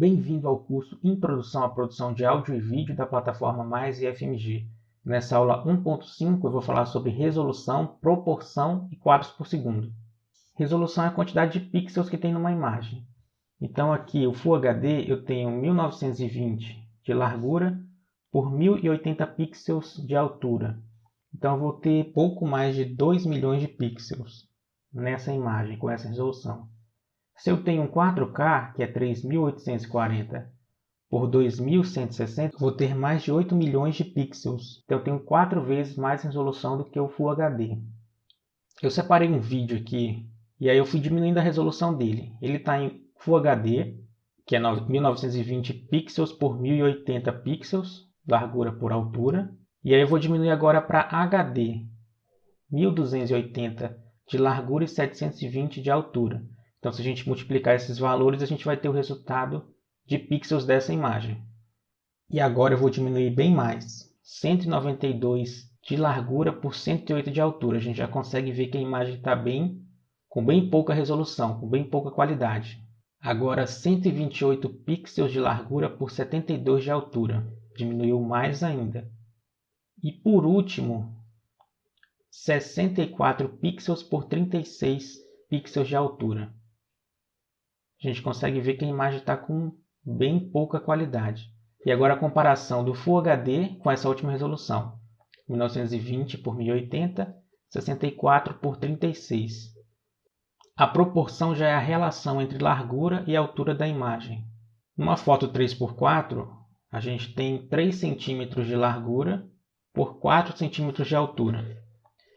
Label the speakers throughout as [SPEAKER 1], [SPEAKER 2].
[SPEAKER 1] Bem-vindo ao curso Introdução à Produção de Áudio e Vídeo da plataforma Mais IFMG. Nessa aula 1.5 eu vou falar sobre resolução, proporção e quadros por segundo. Resolução é a quantidade de pixels que tem numa imagem. Então aqui o Full HD eu tenho 1920 de largura por 1080 pixels de altura. Então eu vou ter pouco mais de 2 milhões de pixels nessa imagem com essa resolução. Se eu tenho um 4K, que é 3840 por 2160, vou ter mais de 8 milhões de pixels. Então eu tenho 4 vezes mais resolução do que o Full HD. Eu separei um vídeo aqui e aí eu fui diminuindo a resolução dele. Ele está em Full HD, que é 1920 pixels por 1080 pixels, largura por altura. E aí eu vou diminuir agora para HD, 1280 de largura e 720 de altura. Então, se a gente multiplicar esses valores, a gente vai ter o resultado de pixels dessa imagem. E agora eu vou diminuir bem mais. 192 de largura por 108 de altura. A gente já consegue ver que a imagem está com bem pouca resolução, com bem pouca qualidade. Agora 128 pixels de largura por 72 de altura. Diminuiu mais ainda. E por último, 64 pixels por 36 pixels de altura. A gente consegue ver que a imagem está com bem pouca qualidade. E agora a comparação do Full HD com essa última resolução. 1920 por 1080, 64 por 36. A proporção já é a relação entre largura e altura da imagem. Numa foto 3x4, a gente tem 3 centímetros de largura por 4 centímetros de altura.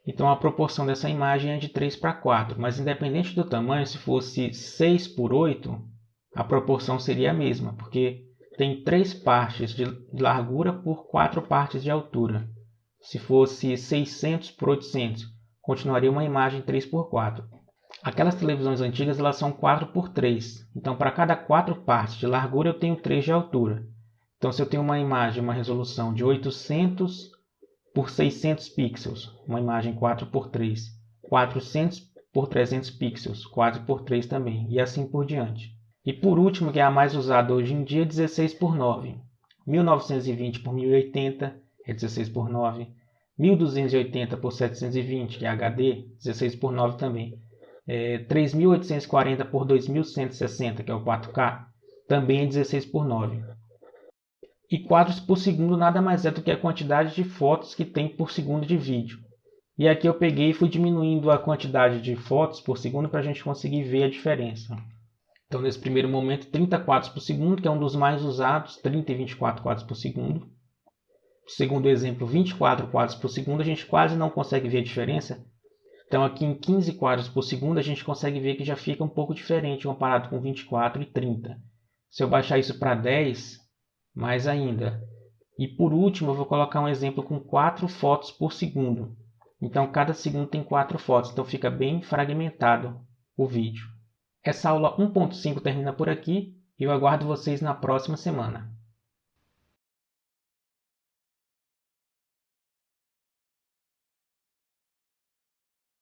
[SPEAKER 1] Então a proporção dessa imagem é de 3:4, mas independente do tamanho, se fosse 6:8, a proporção seria a mesma, porque tem 3 partes de largura por 4 partes de altura. Se fosse 600 por 800, continuaria uma imagem 3:4. Aquelas televisões antigas elas são 4:3, então para cada 4 partes de largura eu tenho 3 de altura. Então se eu tenho uma imagem, uma resolução de 800 por 600 pixels, uma imagem 4:3, 400 por 300 pixels, 4:3 também, e assim por diante. E por último, que é a mais usada hoje em dia, 16:9. 1920 por 1080 é 16:9. 1280 por 720, que é HD, 16:9 também. 3840 por 2160, que é o 4K, também é 16:9. E quadros por segundo nada mais é do que a quantidade de fotos que tem por segundo de vídeo. E aqui eu peguei e fui diminuindo a quantidade de fotos por segundo para a gente conseguir ver a diferença. Então nesse primeiro momento 30 quadros por segundo, que é um dos mais usados, 30 e 24 quadros por segundo. Segundo exemplo, 24 quadros por segundo, a gente quase não consegue ver a diferença. Então aqui em 15 quadros por segundo a gente consegue ver que já fica um pouco diferente comparado com 24 e 30. Se eu baixar isso para 10... mais ainda. E por último, eu vou colocar um exemplo com 4 fotos por segundo. Então, cada segundo tem 4 fotos, então fica bem fragmentado o vídeo. Essa aula 1.5 termina por aqui e eu aguardo vocês na próxima semana.